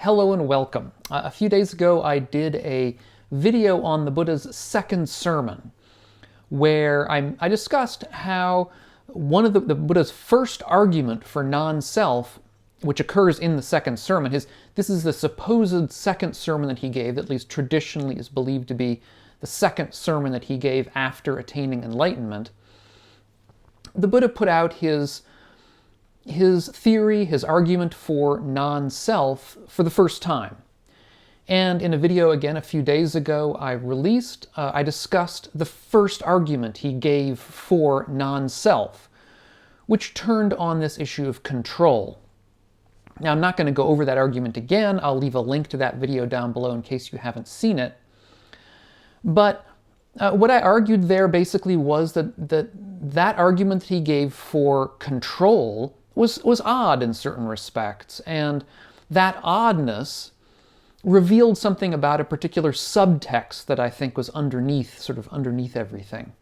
Hello and welcome. A few days ago I did a video on the Buddha's second sermon where I discussed how one of the Buddha's first argument for non-self, which occurs in the second sermon, this is the supposed second sermon that he gave, at least traditionally is believed to be the second sermon that he gave after attaining enlightenment. The Buddha put out his theory, his argument for non-self for the first time. And in a video again a few days ago I discussed the first argument he gave for non-self, which turned on this issue of control. Now I'm not going to go over that argument again. I'll leave a link to that video down below in case you haven't seen it. But what I argued there basically was that argument that he gave for control was odd in certain respects, and that oddness revealed something about a particular subtext that I think was underneath everything.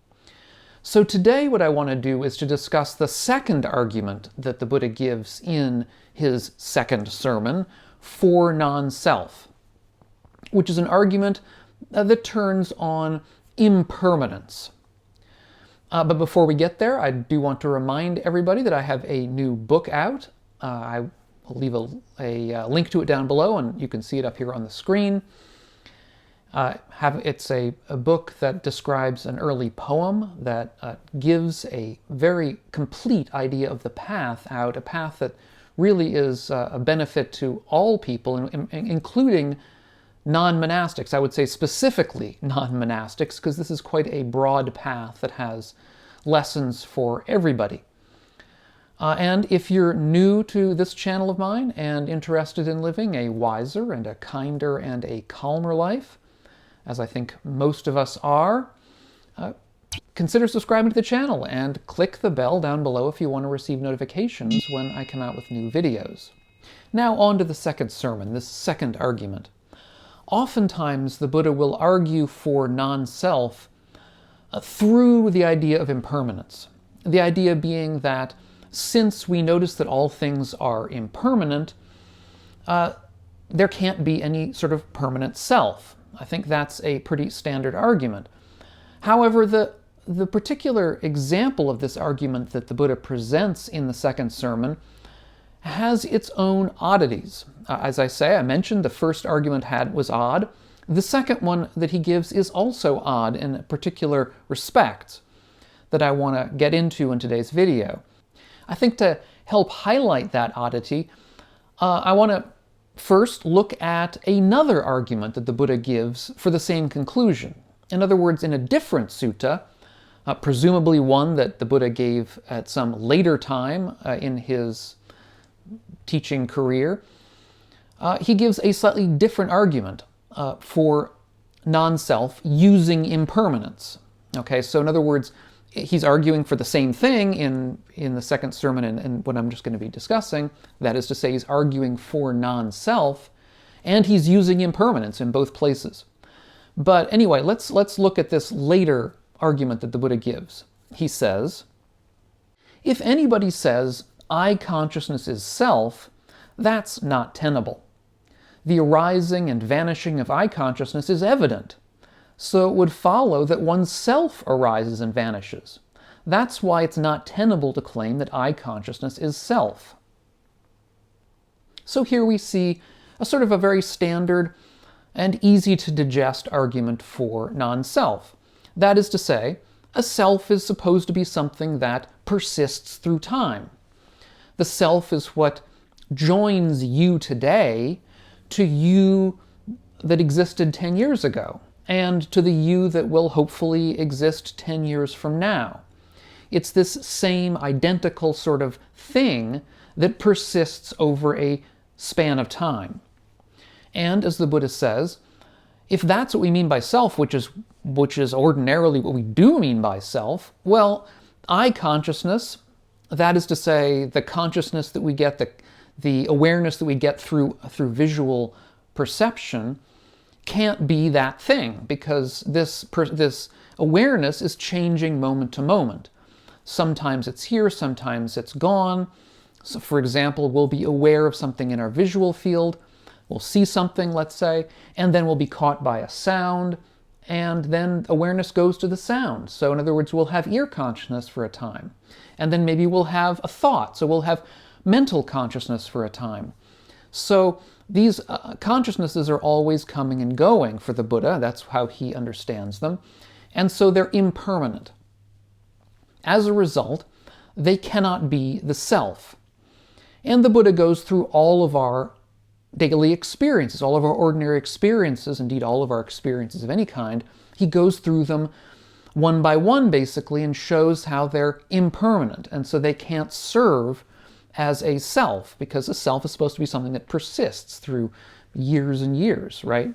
So today what I want to do is to discuss the second argument that the Buddha gives in his second sermon for non-self, which is an argument that turns on impermanence. But before we get there, I do want to remind everybody that I have a new book out. I will leave a link to it down below, and you can see it up here on the screen. It's a book that describes an early poem that gives a very complete idea of the path out, a path that really is a benefit to all people, including non-monastics. I would say specifically non-monastics, because this is quite a broad path that has lessons for everybody. And if you're new to this channel of mine and interested in living a wiser and a kinder and a calmer life, as I think most of us are, consider subscribing to the channel and click the bell down below if you want to receive notifications when I come out with new videos. Now on to the second sermon, this second argument. Oftentimes the Buddha will argue for non-self through the idea of impermanence. The idea being that since we notice that all things are impermanent, there can't be any sort of permanent self. I think that's a pretty standard argument. However, the particular example of this argument that the Buddha presents in the second sermon has its own oddities. As I mentioned the first argument was odd. The second one that he gives is also odd in particular respects that I want to get into in today's video. I think to help highlight that oddity, I want to first look at another argument that the Buddha gives for the same conclusion. In other words, in a different sutta, presumably one that the Buddha gave at some later time in his teaching career, he gives a slightly different argument for non-self using impermanence. Okay, so in other words, he's arguing for the same thing in the second sermon and what I'm just going to be discussing. That is to say, he's arguing for non-self, and he's using impermanence in both places. But anyway, let's look at this later argument that the Buddha gives. He says, if anybody says, I consciousness is self, that's not tenable. The arising and vanishing of I consciousness is evident, so it would follow that one's self arises and vanishes. That's why it's not tenable to claim that I consciousness is self. So here we see a sort of a very standard and easy to digest argument for non-self. That is to say, a self is supposed to be something that persists through time. The self is what joins you today to you that existed 10 years ago, and to the you that will hopefully exist 10 years from now. It's this same identical sort of thing that persists over a span of time. And as the Buddha says, if that's what we mean by self, which is ordinarily what we do mean by self, well, I consciousness, that is to say, the consciousness that we get, the awareness that we get through visual perception, can't be that thing, because this awareness is changing moment to moment. Sometimes it's here, sometimes it's gone. So for example, we'll be aware of something in our visual field, We'll see something, let's say, and then we'll be caught by a sound, and then awareness goes to the sound. So in other words, we'll have ear consciousness for a time. And then maybe we'll have a thought. So we'll have mental consciousness for a time. So these consciousnesses are always coming and going for the Buddha. That's how he understands them. And so they're impermanent. As a result, they cannot be the self. And the Buddha goes through all of our daily experiences, all of our ordinary experiences, indeed all of our experiences of any kind. He goes through them one by one, basically, and shows how they're impermanent. And so they can't serve as a self, because a self is supposed to be something that persists through years and years, right?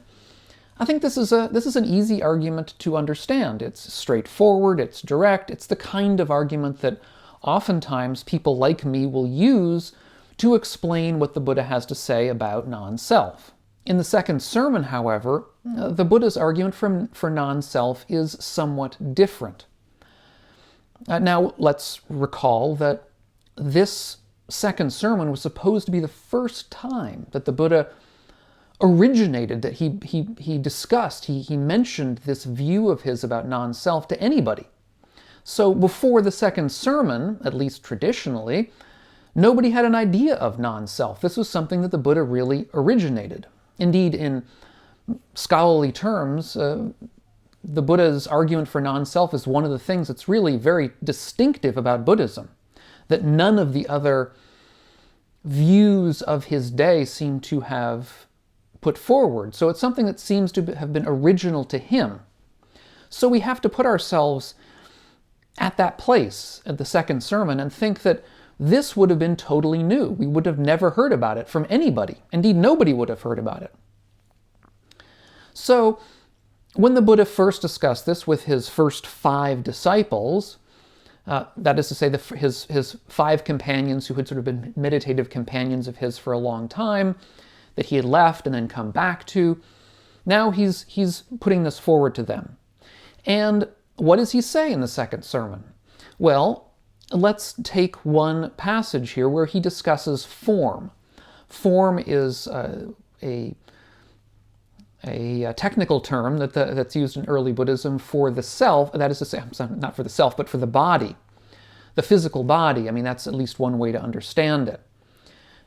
I think this is an easy argument to understand. It's straightforward, it's direct, it's the kind of argument that oftentimes people like me will use to explain what the Buddha has to say about non-self. In the second sermon, however, the Buddha's argument for non-self is somewhat different. Now, let's recall that this second sermon was supposed to be the first time that the Buddha originated, that he discussed, he mentioned this view of his about non-self to anybody. So before the second sermon, at least traditionally, nobody had an idea of non-self. This was something that the Buddha really originated. Indeed, in scholarly terms, the Buddha's argument for non-self is one of the things that's really very distinctive about Buddhism, that none of the other views of his day seem to have put forward. So it's something that seems to have been original to him. So we have to put ourselves at that place at the second sermon and think that this would have been totally new. We would have never heard about it from anybody. Indeed, nobody would have heard about it. So when the Buddha first discussed this with his first 5 disciples, that is to say, his 5 companions who had sort of been meditative companions of his for a long time, that he had left and then come back to, now he's putting this forward to them. And what does he say in the second sermon? Well, let's take one passage here where he discusses form. Form is a technical term that's used in early Buddhism for the self, that is to say, not for the self, but for the body, the physical body. I mean, that's at least one way to understand it.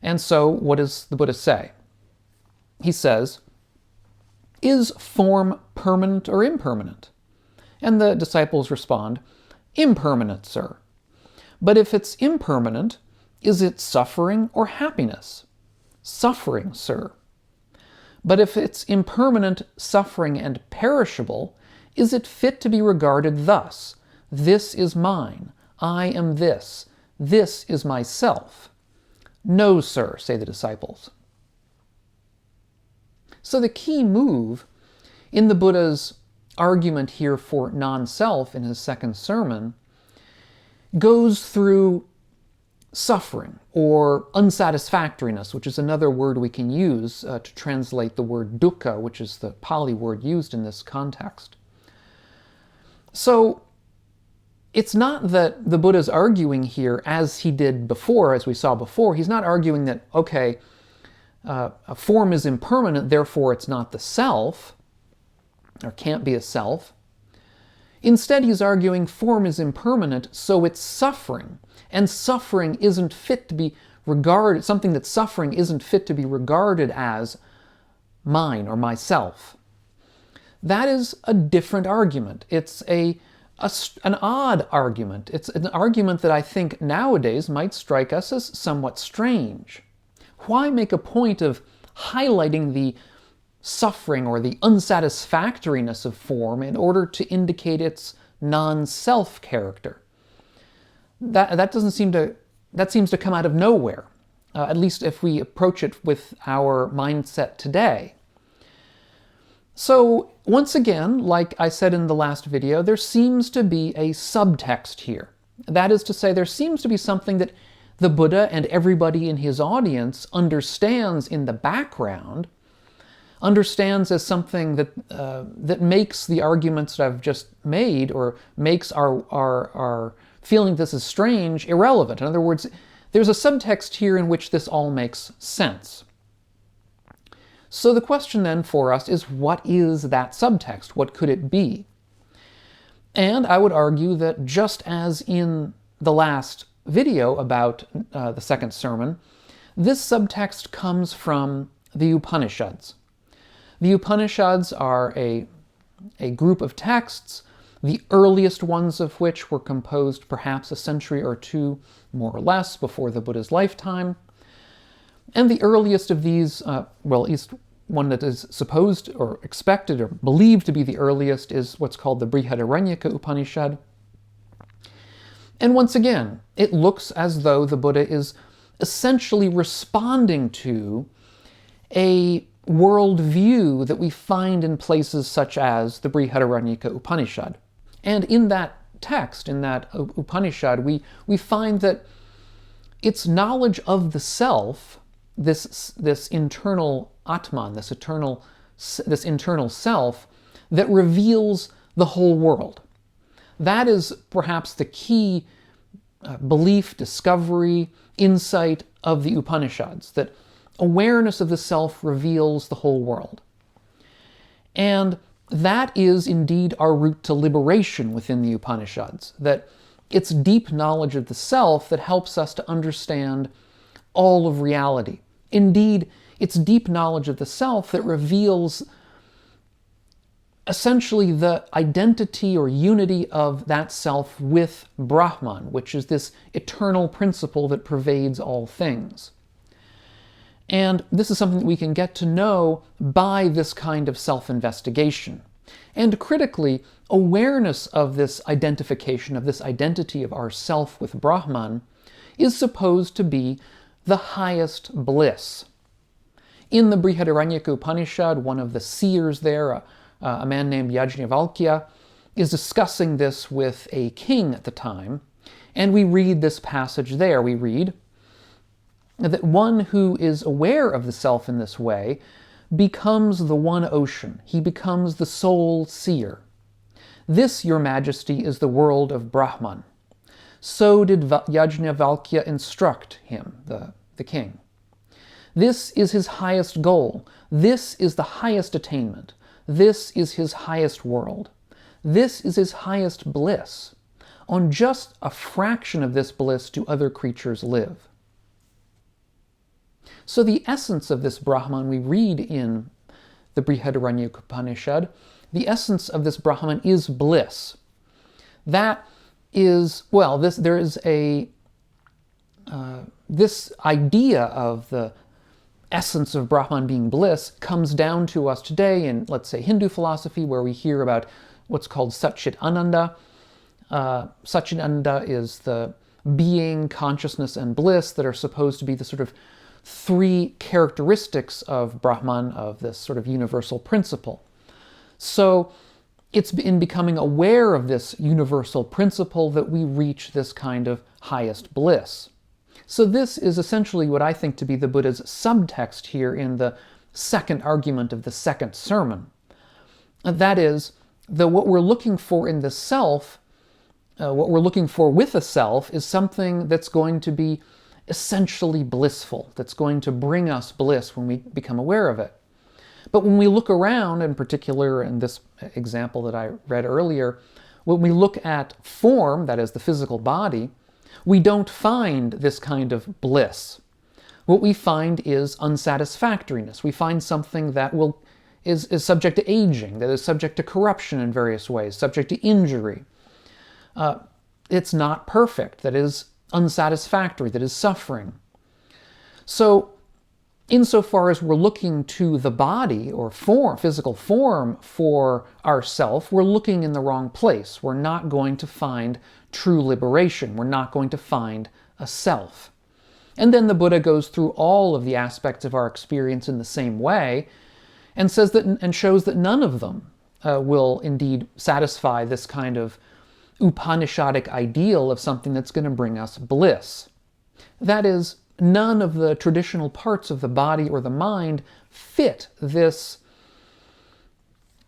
And so, what does the Buddha say? He says, "Is form permanent or impermanent?" And the disciples respond, "Impermanent, sir." "But if it's impermanent, is it suffering or happiness?" "Suffering, sir." "But if it's impermanent, suffering, and perishable, is it fit to be regarded thus? This is mine. I am this. This is myself." "No, sir," say the disciples. So the key move in the Buddha's argument here for non-self in his second sermon goes through suffering or unsatisfactoriness, which is another word we can use to translate the word dukkha, which is the Pali word used in this context. So it's not that the Buddha's arguing here, as he did before, as we saw before, he's not arguing that, okay, a form is impermanent, therefore it's not the self, or can't be a self. Instead, he's arguing form is impermanent, so it's suffering. And suffering isn't fit to be regarded, something that's suffering isn't fit to be regarded as mine or myself. That is a different argument. It's an odd argument. It's an argument that I think nowadays might strike us as somewhat strange. Why make a point of highlighting the suffering or the unsatisfactoriness of form in order to indicate its non-self character? That seems to come out of nowhere, at least if we approach it with our mindset today. So once again, like I said in the last video, there seems to be a subtext here. That is to say, there seems to be something that the Buddha and everybody in his audience understands in the background, understands as something that makes the arguments that I've just made, or makes our feeling this is strange, irrelevant. In other words, there's a subtext here in which this all makes sense. So the question then for us is, what is that subtext? What could it be? And I would argue that just as in the last video about the second sermon, this subtext comes from the Upanishads. The Upanishads are a group of texts, the earliest ones of which were composed perhaps a century or two, more or less, before the Buddha's lifetime. And the earliest of these, well, at least one that is supposed or expected or believed to be the earliest, is what's called the Bṛhadāraṇyaka Upaniṣad. And once again, it looks as though the Buddha is essentially responding to a worldview that we find in places such as the Bṛhadāraṇyaka Upaniṣad. And in that text, in that Upanishad, we find that its knowledge of the self, this internal Atman, this internal self, that reveals the whole world. That is perhaps the key belief, discovery, insight of the Upanishads, that awareness of the self reveals the whole world. And that is indeed our route to liberation within the Upanishads, that it's deep knowledge of the self that helps us to understand all of reality. Indeed, it's deep knowledge of the self that reveals essentially the identity or unity of that self with Brahman, which is this eternal principle that pervades all things. And this is something that we can get to know by this kind of self-investigation. And critically, awareness of this identification, of this identity of our self with Brahman, is supposed to be the highest bliss. In the Bṛhadāraṇyaka Upaniṣad, one of the seers there, a man named Yajnavalkya, is discussing this with a king at the time, and we read this passage there. We read that one who is aware of the self in this way becomes the one ocean. He becomes the sole seer. This, your majesty, is the world of Brahman. So did Yajnavalkya instruct him, the king. This is his highest goal. This is the highest attainment. This is his highest world. This is his highest bliss. On just a fraction of this bliss do other creatures live. So the essence of this Brahman we read in the Bṛhadāraṇyaka Upaniṣad, the essence of this Brahman is bliss. That is, well, this idea of the essence of Brahman being bliss comes down to us today in, let's say, Hindu philosophy, where we hear about what's called Satchit Ananda. Satchit Ananda is the being, consciousness, and bliss that are supposed to be the sort of three characteristics of Brahman, of this sort of universal principle. So it's in becoming aware of this universal principle that we reach this kind of highest bliss. So this is essentially what I think to be the Buddha's subtext here in the second argument of the second sermon. That is, that what we're looking for in the self, what we're looking for with a self, is something that's going to be essentially blissful, that's going to bring us bliss when we become aware of it. But when we look around, in particular in this example that I read earlier, when we look at form, that is the physical body, we don't find this kind of bliss. What we find is unsatisfactoriness. We find something that is subject to aging, that is subject to corruption in various ways, subject to injury. It's not perfect, that is unsatisfactory, that is suffering. So, insofar as we're looking to the body or form, physical form for ourself, we're looking in the wrong place. We're not going to find true liberation. We're not going to find a self. And then the Buddha goes through all of the aspects of our experience in the same way, and says that and shows that none of them will indeed satisfy this kind of Upanishadic ideal of something that's going to bring us bliss. That is, none of the traditional parts of the body or the mind fit this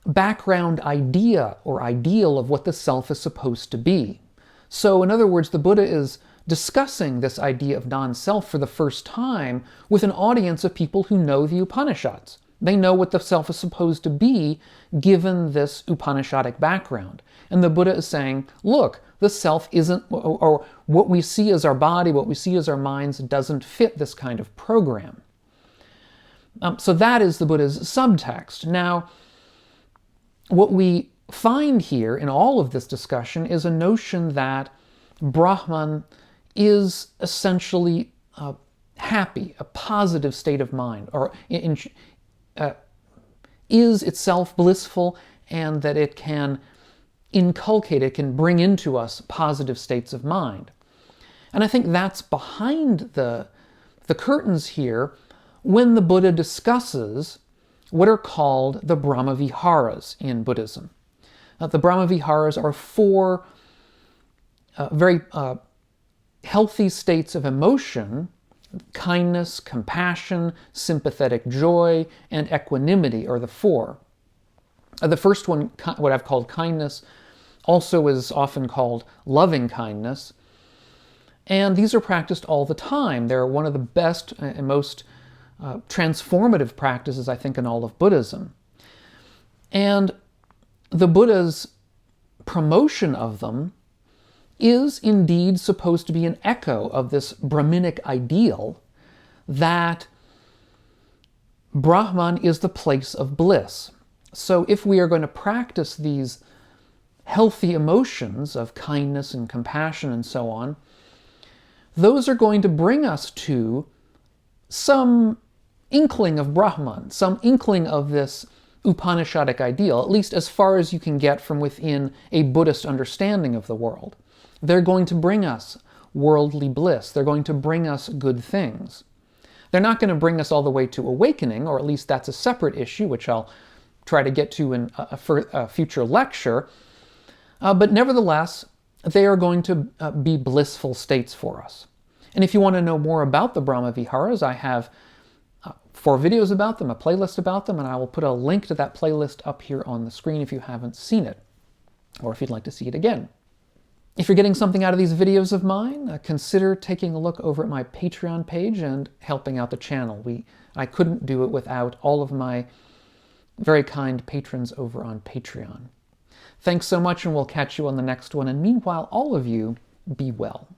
background idea or ideal of what the self is supposed to be. So, in other words, the Buddha is discussing this idea of non-self for the first time with an audience of people who know the Upanishads. They know what the self is supposed to be given this Upanishadic background. And the Buddha is saying, look, the self isn't, or what we see as our body, what we see as our minds doesn't fit this kind of program. So that is the Buddha's subtext. Now, what we find here in all of this discussion is a notion that Brahman is essentially happy, a positive state of mind, or is itself blissful, and that it can inculcate, it can bring into us positive states of mind. And I think that's behind the curtains here when the Buddha discusses what are called the Brahma-viharas in Buddhism. The Brahma-viharas are four very healthy states of emotion: kindness, compassion, sympathetic joy, and equanimity are the four. The first one, what I've called kindness, also is often called loving kindness. And these are practiced all the time. They're one of the best and most transformative practices, I think, in all of Buddhism. And the Buddha's promotion of them is indeed supposed to be an echo of this Brahminic ideal that Brahman is the place of bliss. So if we are going to practice these healthy emotions of kindness and compassion and so on, those are going to bring us to some inkling of Brahman, some inkling of this Upanishadic ideal, at least as far as you can get from within a Buddhist understanding of the world. They're going to bring us worldly bliss. They're going to bring us good things. They're not going to bring us all the way to awakening, or at least that's a separate issue, which I'll try to get to in a future lecture. But nevertheless, they are going to be blissful states for us. And if you want to know more about the Brahma-viharas, I have 4 videos about them, a playlist about them, and I will put a link to that playlist up here on the screen if you haven't seen it, or if you'd like to see it again. If you're getting something out of these videos of mine, consider taking a look over at my Patreon page and helping out the channel. I couldn't do it without all of my very kind patrons over on Patreon. Thanks so much, and we'll catch you on the next one. And meanwhile, all of you, be well.